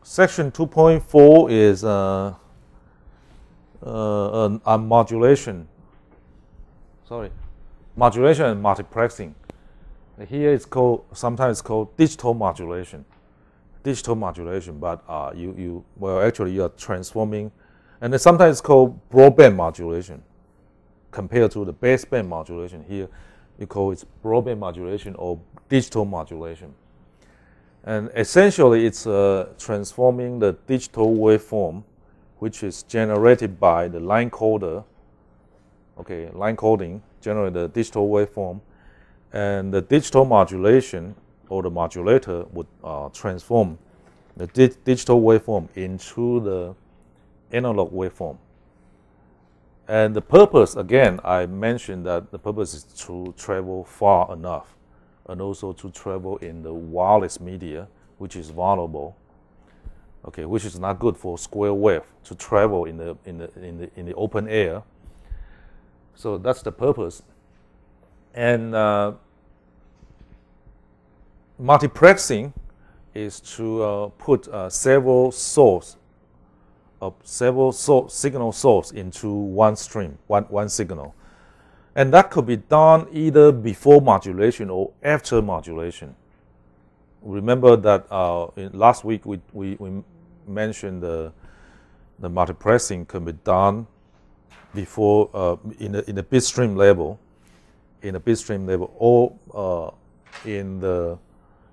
Section 2.4 is modulation. Modulation and multiplexing. Here it's called, sometimes called digital modulation. Digital modulation, but actually you are transforming, and then sometimes it's called broadband modulation compared to the baseband modulation. Here you call it broadband modulation or digital modulation. And essentially it's transforming the digital waveform, which is generated by the line coder. Okay, line coding generate the digital waveform, and the digital modulation or the modulator would transform the digital waveform into the analog waveform. And the purpose, again, I mentioned that the purpose is to travel far enough, and also to travel in the wireless media, which is vulnerable. Okay, which is not good for square wave to travel in the open air. So that's the purpose. And multiplexing is to put several signal source into one stream, one signal. And that could be done either before modulation or after modulation. Remember that last week we mentioned the multiplexing can be done before in the bit stream level, or in the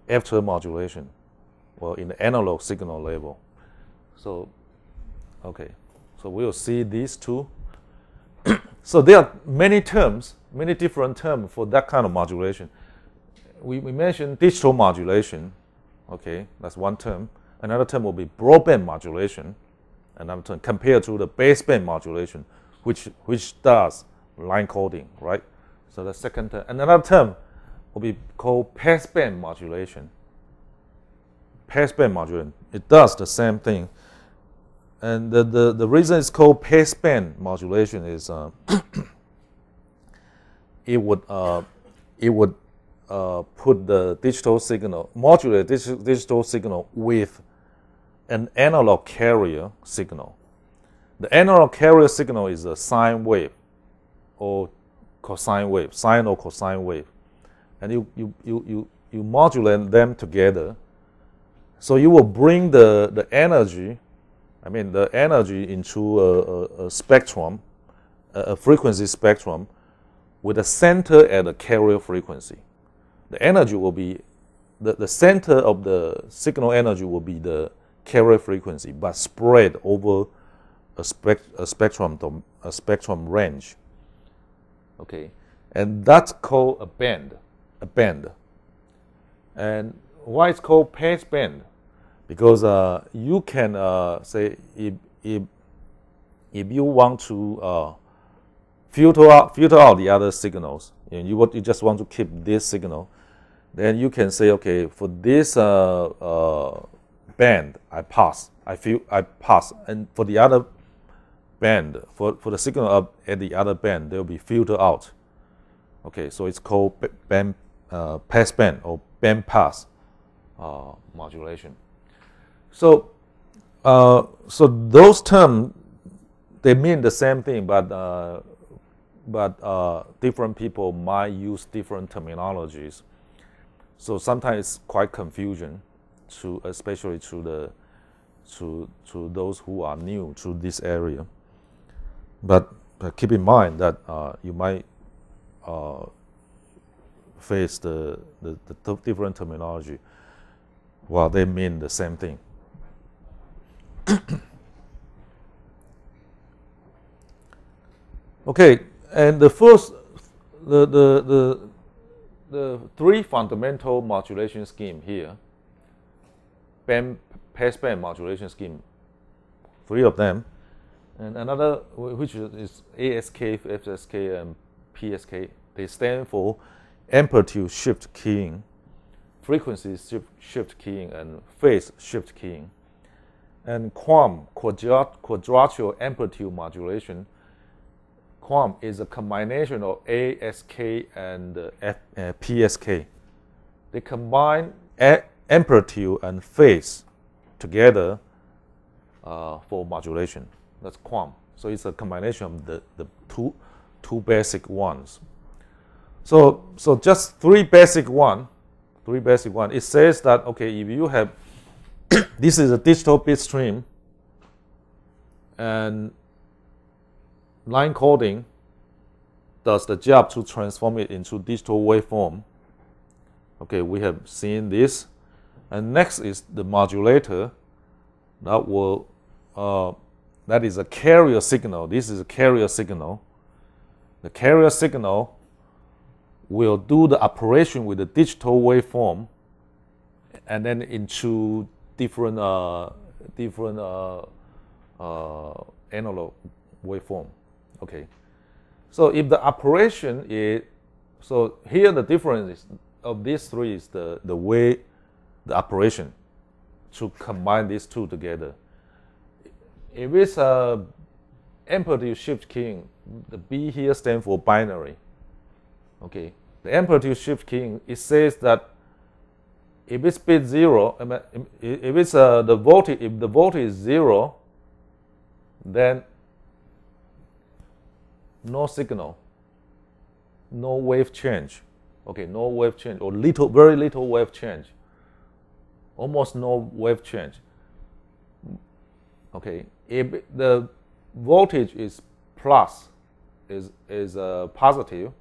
after modulation, or in the analog signal level. So, okay, so we'll see these two. So there are many terms, many different terms for that kind of modulation. We mentioned digital modulation. Okay, that's one term. Another term will be broadband modulation. Another term compared to the baseband modulation, which does line coding, right? So the second term. Another term will be called passband modulation. Passband modulation, it does the same thing. And the reason it's called passband modulation is it would put the digital signal, modulate digital signal with an analog carrier signal. The analog carrier signal is a sine wave or cosine wave, sine or cosine wave, and you modulate them together. So you will bring the energy, the energy into a spectrum, a frequency spectrum, with a center at a carrier frequency. The energy will be, the center of the signal energy will be the carrier frequency, but spread over a spectrum range. Okay, and that's called a band. And why it's called passband? Because you can say if you want to filter out the other signals, and you just want to keep this signal, then you can say, okay, for this band I pass, and for the other band, for the signal up at the other band, they will be filtered out. Okay, so it's called passband or bandpass modulation. So those terms, they mean the same thing, but different people might use different terminologies. So sometimes it's quite confusion, especially to those who are new to this area. But keep in mind that you might face the different terminology while they mean the same thing. Okay, and the three fundamental modulation scheme here, passband modulation scheme, three of them, and another which is ASK, FSK, and PSK. They stand for amplitude shift keying, frequency shift keying, and phase shift keying. And QAM, quadruple amplitude modulation, QAM is a combination of ASK and PSK. They combine amplitude and phase together for modulation. That's QAM. So it's a combination of the two basic ones. So just three basic one. It says that, okay, if you have this is a digital bit stream, and line coding does the job to transform it into digital waveform. Okay, we have seen this, and next is the modulator. That is a carrier signal. This is a carrier signal. The carrier signal will do the operation with the digital waveform, and then into different analog waveform. Okay, so if the operation is, so here the difference of these three is the way the operation to combine these two together. If it's a amplitude shift keying, the B here stands for binary. Okay, the amplitude shift keying, it says that if it's bit 0, if it's the voltage, if the voltage is 0, then no signal, no wave change. Okay, no wave change, or very little wave change, almost no wave change. Okay, if the voltage is plus, is positive,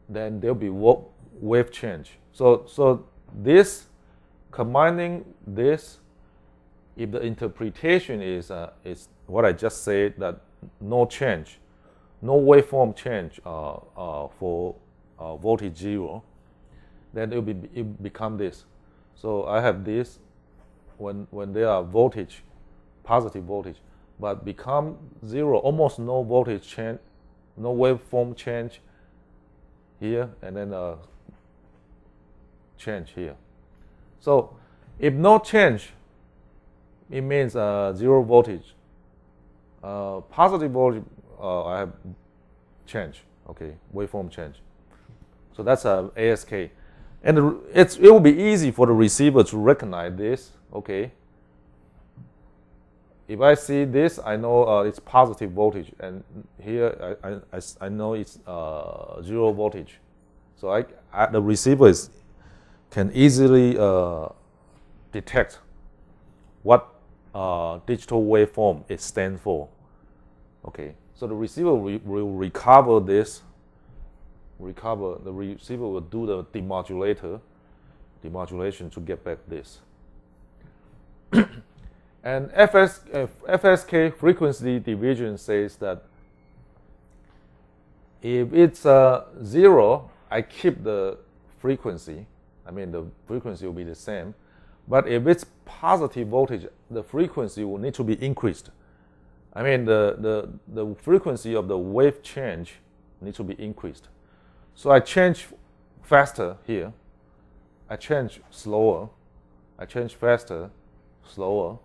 then there'll be wave change. So this, combining this, if the interpretation is what I just said, that no change, no waveform change for voltage 0, then it become this. So I have this when there are voltage, positive voltage, but become 0, almost no voltage change, no waveform change here, and then change here. So if no change, it means 0 voltage. Positive voltage, I have change. Okay, waveform change. So that's ASK, and it will be easy for the receiver to recognize this. Okay. If I see this, I know it's positive voltage, and here I know it's 0 voltage. So the receiver can easily detect what digital waveform it stands for. Okay, so the receiver will recover this. The receiver will do the demodulation to get back this. And FSK frequency division says that if it's 0, I keep the frequency. I mean, the frequency will be the same. But if it's positive voltage, the frequency will need to be increased. I mean, the frequency of the wave change needs to be increased. So I change faster here. I change slower. I change faster, slower.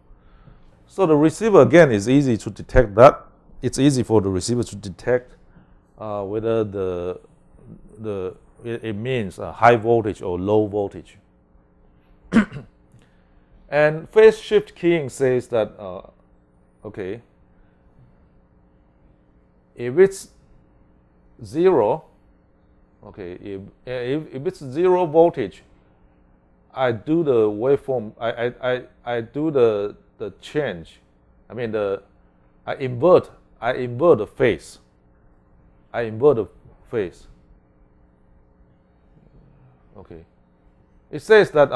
So the receiver, again, is easy to detect that. It's easy for the receiver to detect whether it means high voltage or low voltage. And phase shift keying says that, okay, if it's 0, okay, if it's 0 voltage, I do the waveform, I do the change. I mean, I invert the phase. I invert the phase. Okay. It says that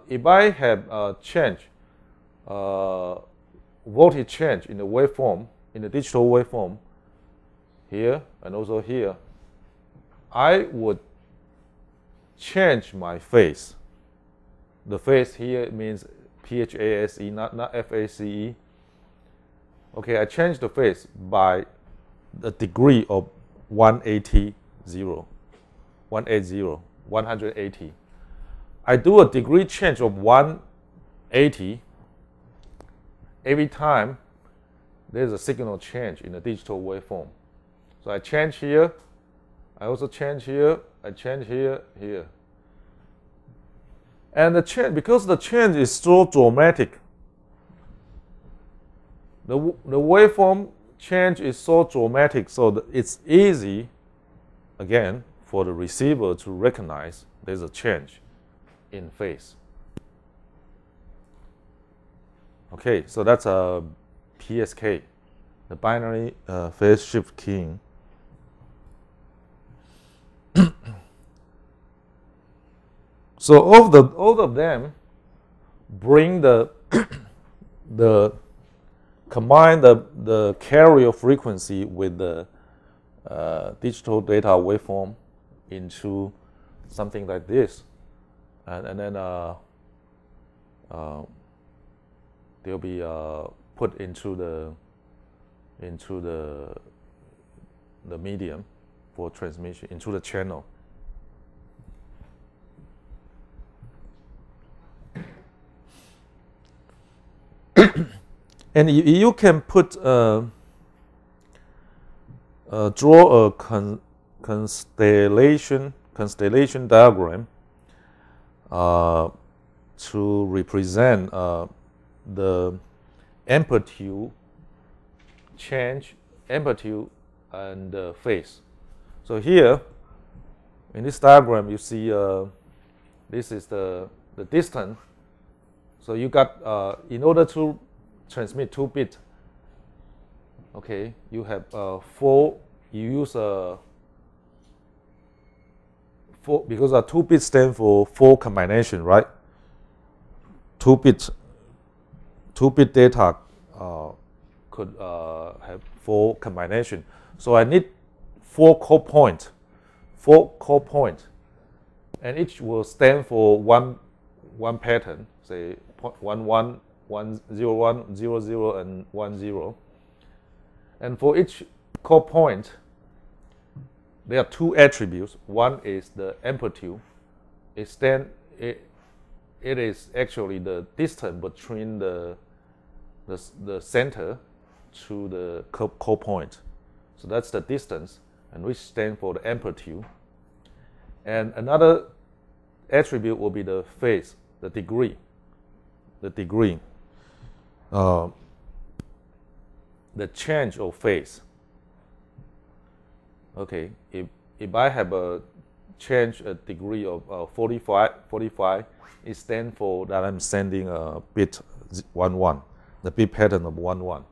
if I have change, voltage change in the waveform, in the digital waveform, here and also here, I would change my phase. The phase here means PHASE, not FACE. Okay, I change the phase by the degree of 180. I do a degree change of 180 every time there's a signal change in the digital waveform. So I change here, I also change here, I change here, here. And the change, because the change is so dramatic, the waveform change is so dramatic, so it's easy, again, for the receiver to recognize there's a change in phase. Okay, so that's a PSK, the binary phase shift keying. So all of them bring the combine the carrier frequency with the digital data waveform into something like this, and then they'll be put into the medium for transmission, into the channel. And you can put draw a constellation diagram to represent the amplitude change, amplitude and phase. So here in this diagram you see this is the distance. So you got in order to transmit 2-bit, okay, you have 4. You use 4 because 2-bit stand for 4 combination, right? 2-bit data could have 4 combination. So I need 4 core point, and each will stand for one pattern, say 1 1 1 0 1 0 0 and 1 0. And for each core point, there are 2 attributes. One is the amplitude. It is actually the distance between the center to the core point. So that's the distance, and which stands for the amplitude. And another attribute will be the phase, the degree. The change of phase. Okay, if I have a degree of 45, it stands for that I'm sending a bit 1 1, the bit pattern of 1 1.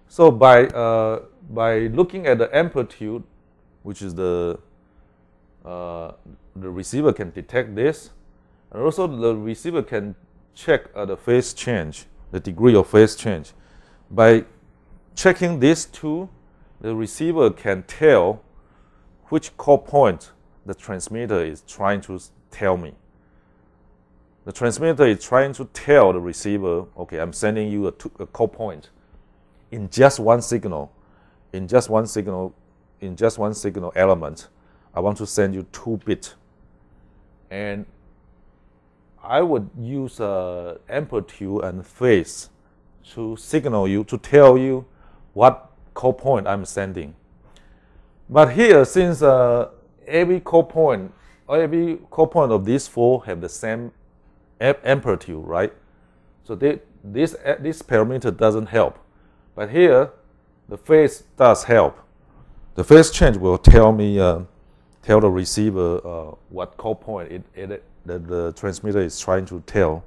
So by looking at the amplitude, which is the receiver can detect this, and also the receiver can check the phase change, the degree of phase change. By checking these two, the receiver can tell which core point the transmitter is trying to tell me. The transmitter is trying to tell the receiver, okay, I'm sending you a core point in just one signal, element. I want to send you 2-bit, and I would use amplitude and phase to signal you, to tell you what core point I'm sending. But here, since every core point of these 4 have the same amplitude, right? So this parameter doesn't help. But here, the phase does help. The phase change will tell me, tell the receiver what core point the transmitter is trying to tell.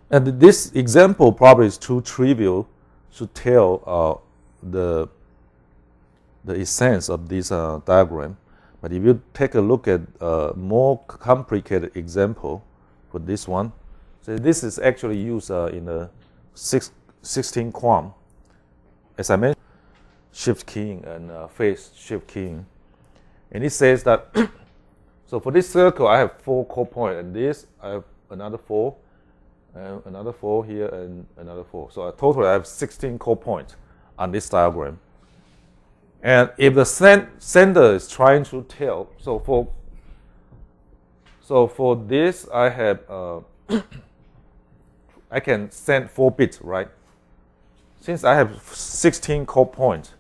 And this example probably is too trivial to tell the essence of this diagram. But if you take a look at a more complicated example for this one, so this is actually used in a 16 QAM. As I mentioned, shift keying and phase shift keying. And it says that, so for this circle, I have 4 core points, and this, I have another 4, another 4 here, and another 4. So totally I have 16 core points on this diagram. And if the sender is trying to tell, so for this, I have, I can send 4 bits, right? Since I have 16 core points,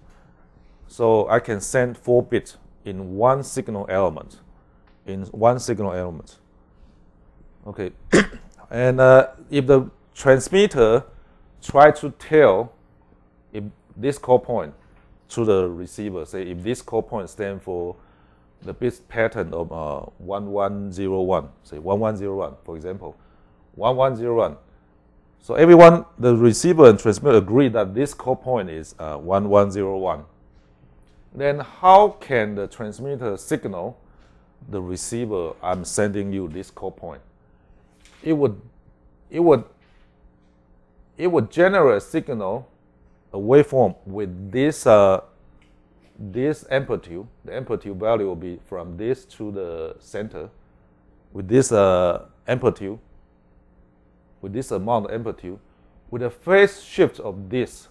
so I can send 4 bits in one signal element. Okay. And if the transmitter try to tell if this call point to the receiver, say if this call point stands for the bit pattern of 1101, say 1101, for example, 1101. So everyone, the receiver and transmitter agree that this call point is 1101. Then how can the transmitter signal the receiver, I'm sending you this call point? It would generate a signal, a waveform with this this amplitude. The amplitude value will be from this to the center with this amplitude, with this amount of amplitude, with a phase shift of this.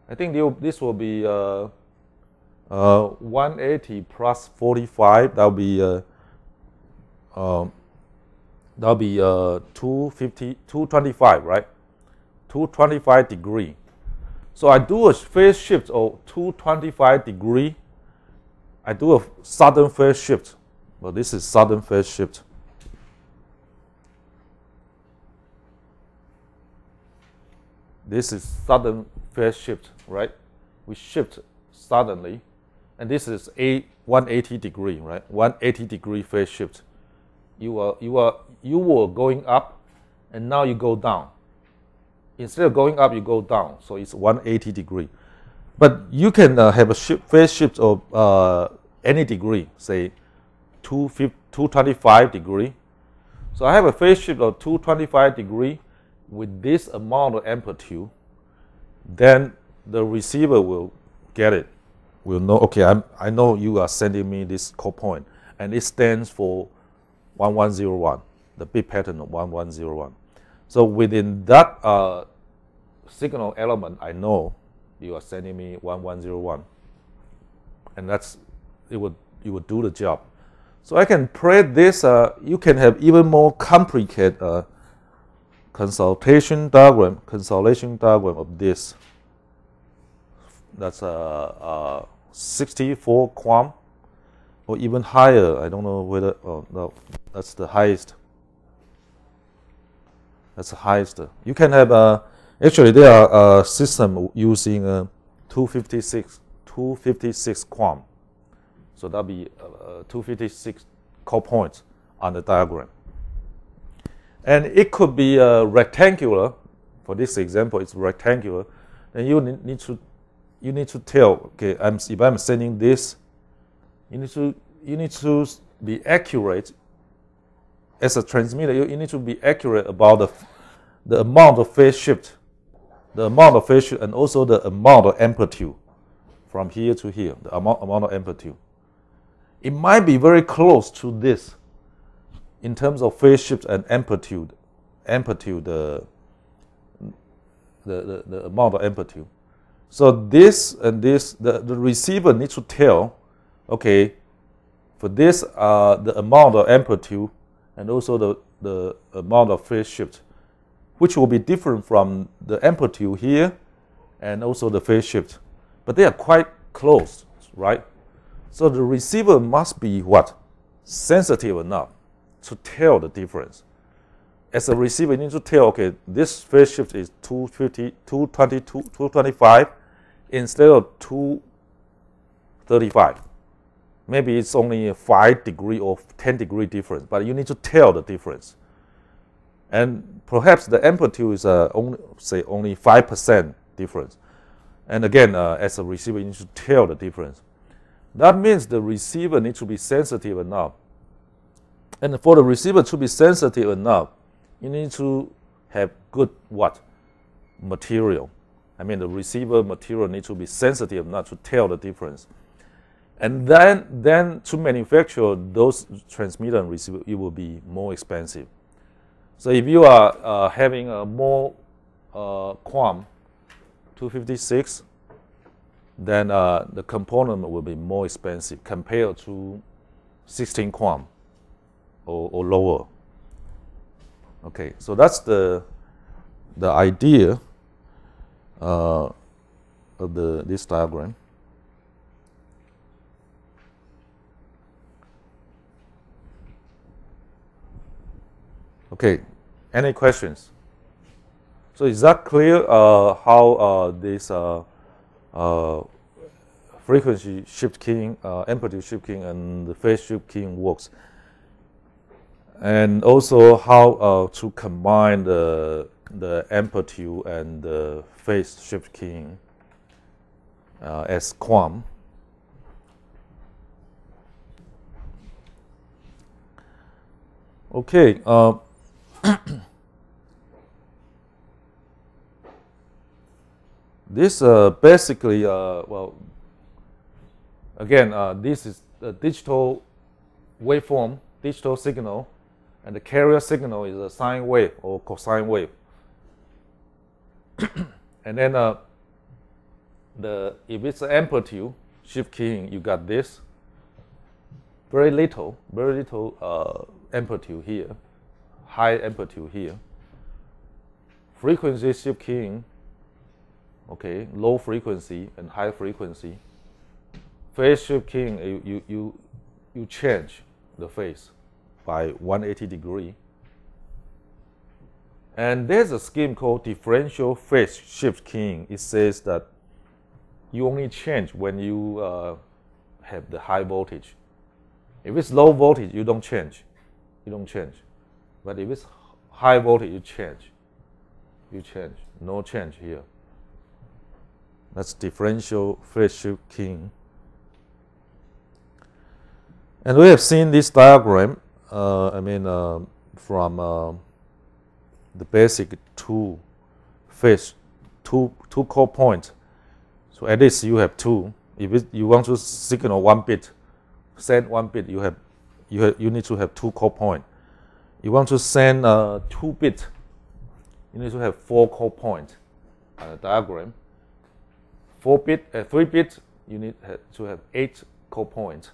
I think this will be 180 plus 45. That'll be 225, right? 225 degree. So I do a phase shift of 225 degree. I do a sudden phase shift. Well, this is sudden phase shift. This is sudden phase shift, right? We shift suddenly, and this is 180 degree, right? 180 degree phase shift. You were going up, and now you go down. Instead of going up, you go down. So it's 180 degree. But you can have a phase shift of any degree, say 225 degree. So I have a phase shift of 225 degree with this amount of amplitude. Then the receiver will get it. Will know, okay, I know you are sending me this call point, and it stands for 1101, the bit pattern of 1101. So within that signal element, I know you are sending me 1101, and it would do the job. So I can create this. You can have even more complicated consolidation diagram of this. That's 64 QAM or even higher. I don't know whether. Oh no, that's the highest. That's the highest. You can have actually there are a system using 256 QAM. So that'll be 256 call points on the diagram. And it could be rectangular. For this example, it's rectangular. And you need to tell, okay, if I'm sending this, you need to be accurate. As a transmitter, you need to be accurate about the amount of phase shift, and also the amount of amplitude from here to here, the amount of amplitude. It might be very close to this in terms of phase shift and amplitude, the amount of amplitude. So this and this, the receiver needs to tell, okay, for this, the amount of amplitude and also the amount of phase shift, which will be different from the amplitude here and also the phase shift. But they are quite close, right? So the receiver must be what? Sensitive enough to tell the difference. As a receiver, you need to tell, okay, this phase shift is 225 instead of 235. Maybe it's only a 5 degree or 10 degree difference, but you need to tell the difference. And perhaps the amplitude is only 5% difference. And again, as a receiver, you need to tell the difference. That means the receiver needs to be sensitive enough. And for the receiver to be sensitive enough, you need to have good what? Material. I mean, the receiver material needs to be sensitive enough to tell the difference. And then to manufacture those transmitter and receiver, it will be more expensive. So if you are having a more QAM 256, then the component will be more expensive compared to 16 QAM or lower. Okay, so that's the idea of this diagram. Okay, any questions? So is that clear how this frequency shift keying, amplitude shift keying, and the phase shift keying works? And also how to combine the amplitude and the phase shift keying as QAM. Okay. This basically, well, again, this is a digital waveform, digital signal, and the carrier signal is a sine wave or cosine wave. And then if it's an amplitude shift keying, you got this. Very little amplitude here, high amplitude here. Frequency shift keying, okay, low frequency and high frequency. Phase shift keying, you change the phase by 180 degree. And there's a scheme called differential phase shift keying. It says that you only change when you have the high voltage. If it's low voltage, you don't change. You don't change. But if it's high voltage, you change. You change. No change here. That's differential phase shift keying. And we have seen this diagram, from the basic two core points. So at least you have two. If you want to signal 1 bit, send 1 bit, you need to have 2 core points. You want to send 2 bit, you need to have 4 core points on the diagram. 3 bit, you need to have 8 core points.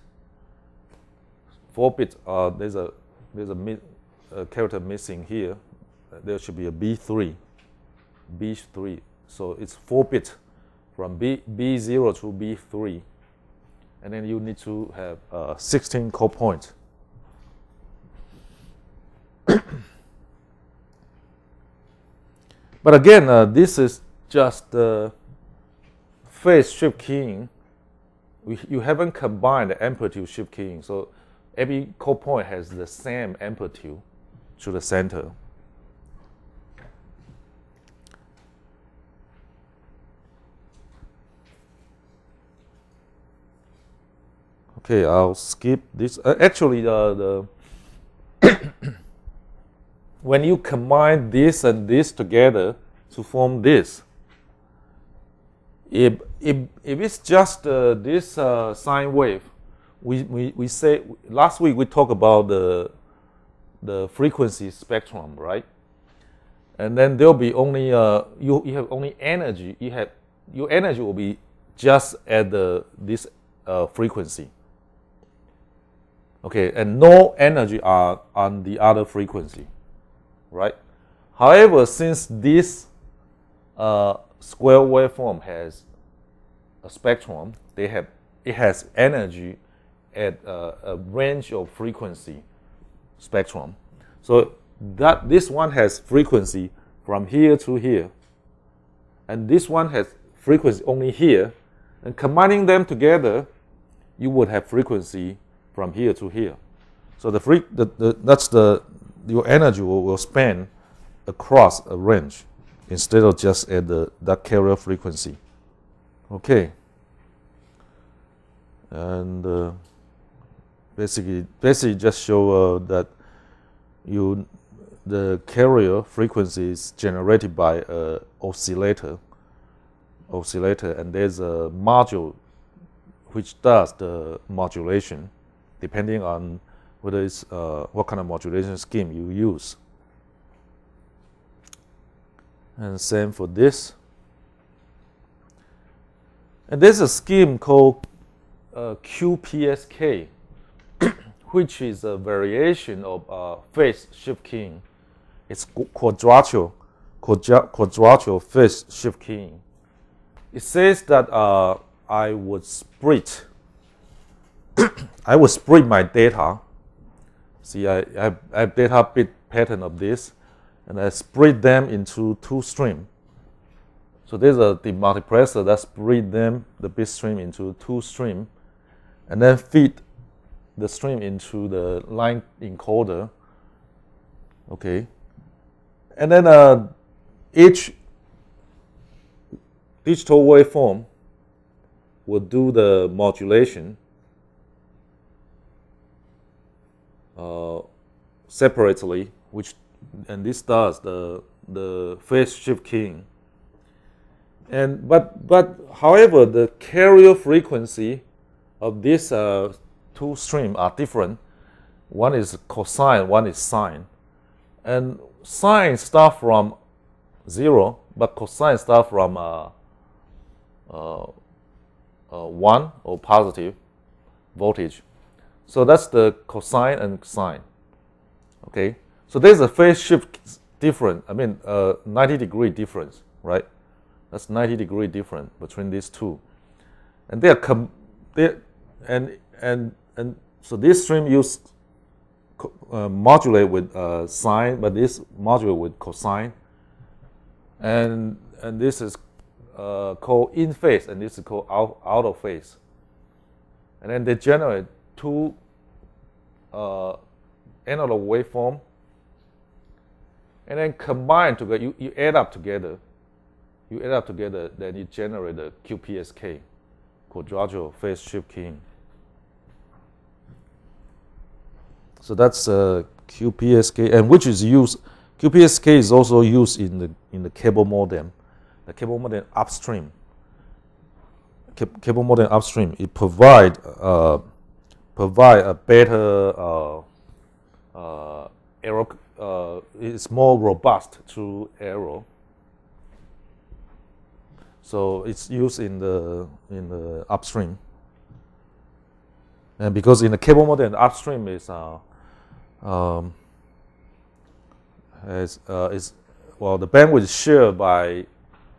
4 bit, there's a character missing here. There should be a B3. So it's 4 bit from B0 to B3. And then you need to have 16 core points. But again, this is just phase shift keying. You haven't combined the amplitude shift keying. So every core point has the same amplitude to the center. Okay, I'll skip this. Actually, when you combine this and this together to form this, if it's just this sine wave, we say last week we talked about the frequency spectrum, right? And then there'll be only you have only energy. Your energy will be just at this frequency. Okay, and no energy are on the other frequency, right? However, since this square waveform has a spectrum, it has energy at a range of frequency spectrum. So that this one has frequency from here to here, and this one has frequency only here, and combining them together, you would have frequency from here to here. So your energy will span across a range instead of just at that carrier frequency. Okay. And basically just show that the carrier frequency is generated by an oscillator, and there's a module which does the modulation, depending on whether it's what kind of modulation scheme you use. And same for this. And there's a scheme called Qpsk, which is a variation of phase shift keying. It's quadrature phase shift keying. It says that I would split my data. See, I have data bit pattern of this, and I split them into two streams. So there's the multiplexer that split them, the bit stream, into two streams, and then feed the stream into the line encoder. Okay, and then each digital waveform will do the modulation separately, and this does the phase shift keying. And but however, the carrier frequency of these two streams are different. One is cosine, one is sine, and sine start from 0, but cosine start from 1 or positive voltage. So that's the cosine and sine. Okay, so there's a phase shift difference. I mean, 90-degree difference, right? That's 90-degree difference between these two, and they are and so this stream modulate with sine, but this modulate with cosine, and this is called in phase, and this is called out of phase, and then they generate two analog waveform, and then combine together. You add up together. Then you generate the Qpsk, quadrilateral phase shift keying. So that's Qpsk, and which is used. Qpsk is also used in the cable modem. The cable modem upstream. Cable modem upstream. It provide a better error. It's more robust to error. So it's used in the upstream, and because in the cable modem, the upstream is the bandwidth is shared by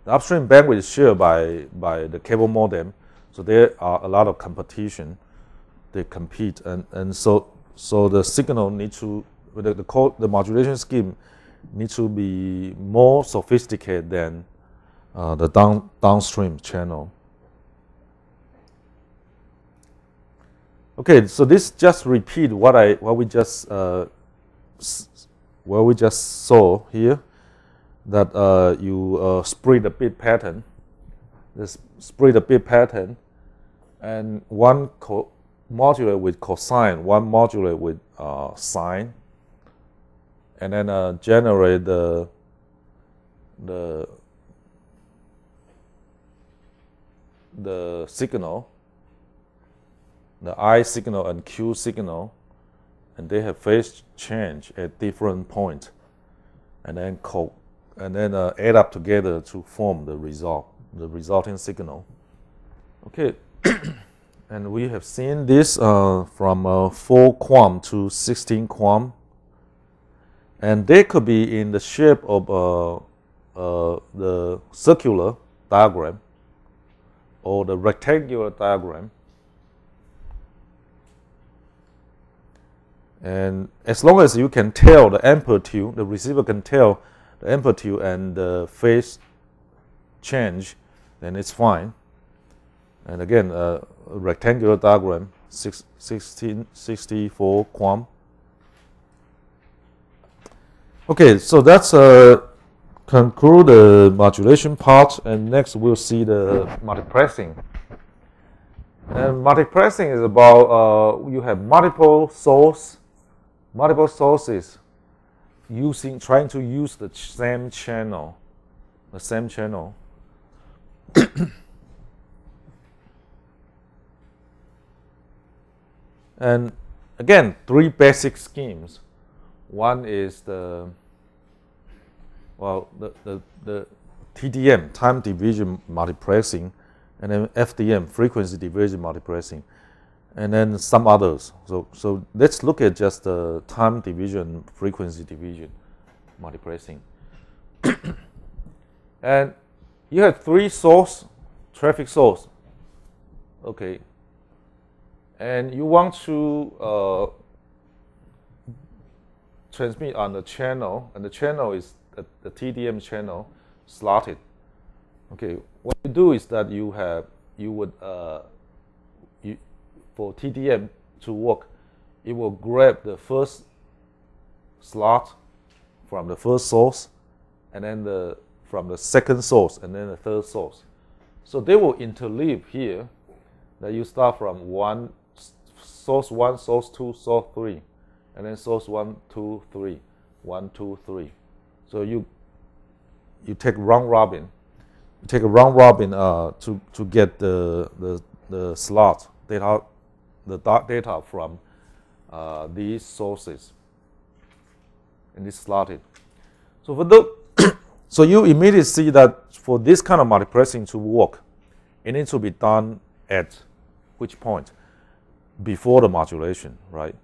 the upstream bandwidth is shared by the cable modem. So there are a lot of competition. They compete, and so the signal needs to the modulation scheme needs to be more sophisticated than the downstream channel. Okay, so this just repeat what we just saw here, that you split the bit pattern. This split the bit pattern, and one modulate with cosine, one modulate with sine, and then generate the signal, the I signal and Q signal, and they have phase change at different points, and then add up together to form the resulting signal. Okay, and we have seen this from 4 QAM to 16 QAM, and they could be in the shape of the circular diagram or the rectangular diagram. And as long as you can tell the amplitude, the receiver can tell the amplitude and the phase change, then it's fine. And again, a rectangular diagram, 1664 QAM. Okay, so that's conclude the modulation part, and next we'll see the multiplexing. And multiplexing is about you have multiple sources trying to use the same channel, And again, 3 basic schemes. One is the TDM, time division multiplexing, and then FDM, frequency division multiplexing, and then some others. So let's look at just the time division, frequency division multiplexing. And you have 3 traffic source. Okay. And you want to transmit on the channel, and the channel is the TDM channel slotted. Okay, what you do is that for TDM to work, it will grab the first slot from the first source, and then from the second source, and then the third source. So they will interleave here. That you start from source 1, source 2, source 3, and then source 1, 2, 3, 1, 2, 3. So you take round robin. You take a round robin to get the slot data, the data from these sources, and it's slotted. So for so you immediately see that for this kind of multiplexing to work, it needs to be done at which point? Before the modulation, right?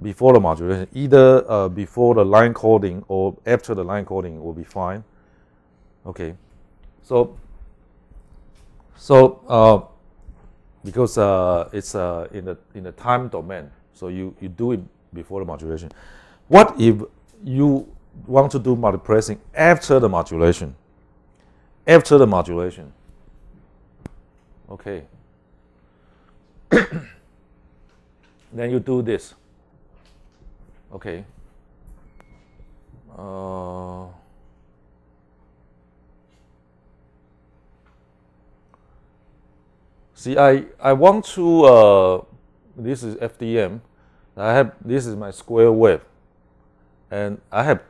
Before the modulation, either before the line coding or after the line coding will be fine. Okay, so because it's in the time domain, so you do it before the modulation. What if you want to do multiplexing after the modulation? After the modulation, okay. Then you do this. Okay. See, I want to. This is FDM. This is my square wave, and I have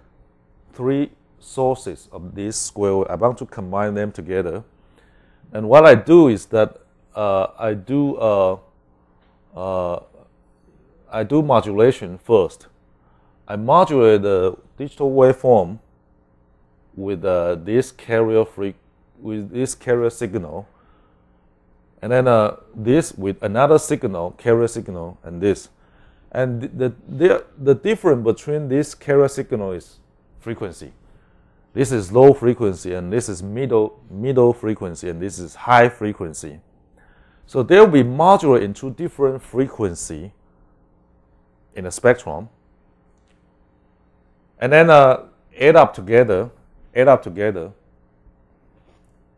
3 sources of this square wave. I want to combine them together, and what I do is that I do modulation first. I modulate the digital waveform with this carrier signal, and then this with another signal, carrier signal, and this. And the difference between this carrier signal is frequency. This is low frequency, and this is middle frequency, and this is high frequency. So they will be modulated into different frequency in a spectrum, and then add up together.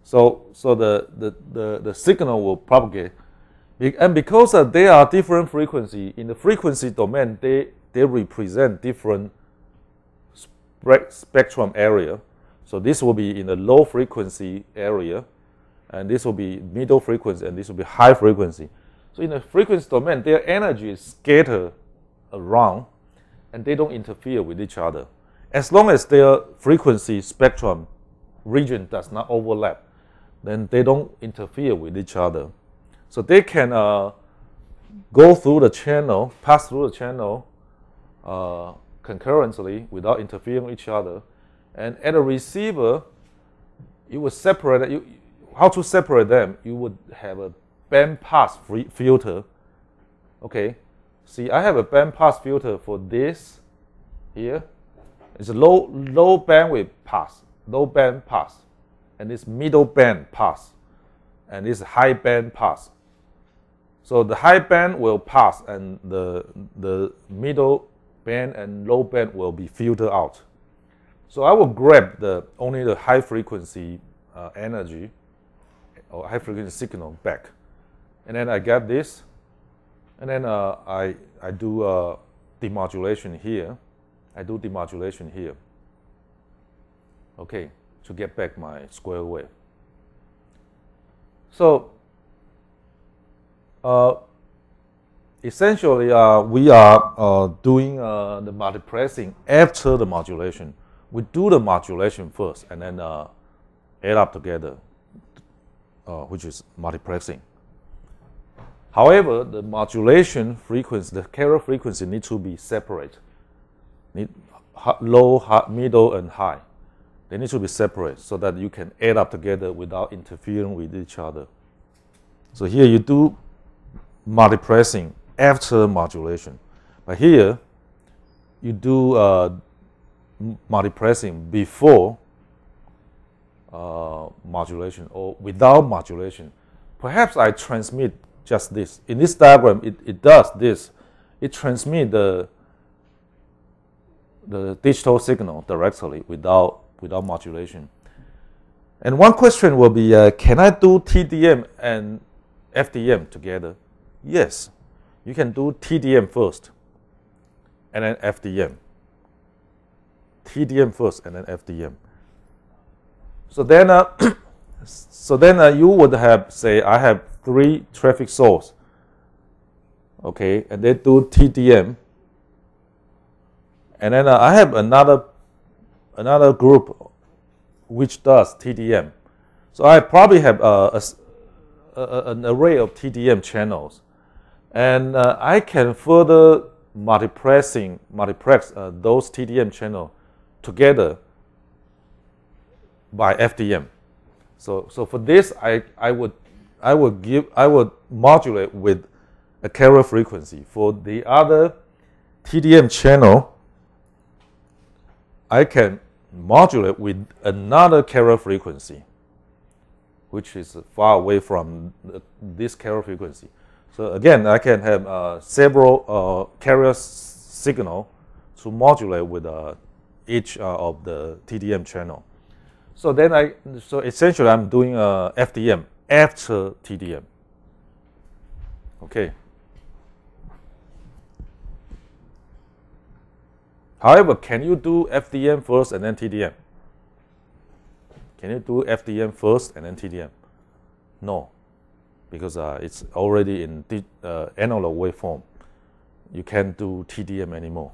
So the signal will propagate, and because they are different frequency in the frequency domain, they represent different spectrum area. So this will be in the low frequency area, and this will be middle frequency, and this will be high frequency. So in the frequency domain, their energy is scattered around, and they don't interfere with each other. As long as their frequency spectrum region does not overlap, then they don't interfere with each other. So they can go through the channel, pass through the channel concurrently without interfering with each other. And at a receiver, you would separate. How to separate them? You would have a bandpass filter. Okay, see, I have a bandpass filter for this here. It's a low bandwidth pass, low band pass, and this middle band pass, and this high band pass. So the high band will pass, and the middle band and low band will be filtered out. So I will grab only the high frequency energy or high frequency signal back, and then I get this, and then I do demodulation here. Okay, to get back my square wave. So essentially, we are doing the multiplexing after the modulation. We do the modulation first, and then add up together, which is multiplexing. However, the modulation frequency, the carrier frequency, needs to be separate. Low, high, middle, and high. They need to be separate so that you can add up together without interfering with each other. So here you do multiplexing after modulation, but here you do multiplexing before modulation or without modulation. Perhaps I transmit just this. In this diagram, it does this. It transmits the digital signal directly without modulation. And one question will be, can I do TDM and FDM together? Yes, you can do TDM first, and then FDM. TDM first, and then FDM. So then, you would have, say, I have 3 traffic sources. Okay, and they do TDM, and then I have another group which does TDM. So I probably have an array of TDM channels, and I can further multiplex those TDM channels together by FDM. So for this, I would modulate with a carrier frequency. For the other TDM channel, I can modulate with another carrier frequency, which is far away from this carrier frequency. So again, I can have several carrier signal to modulate with each of the TDM channel. So essentially I'm doing FDM after TDM. Okay. However, can you do FDM first and then TDM? Can you do FDM first and then TDM? No, because it's already in analog waveform. You can't do TDM anymore.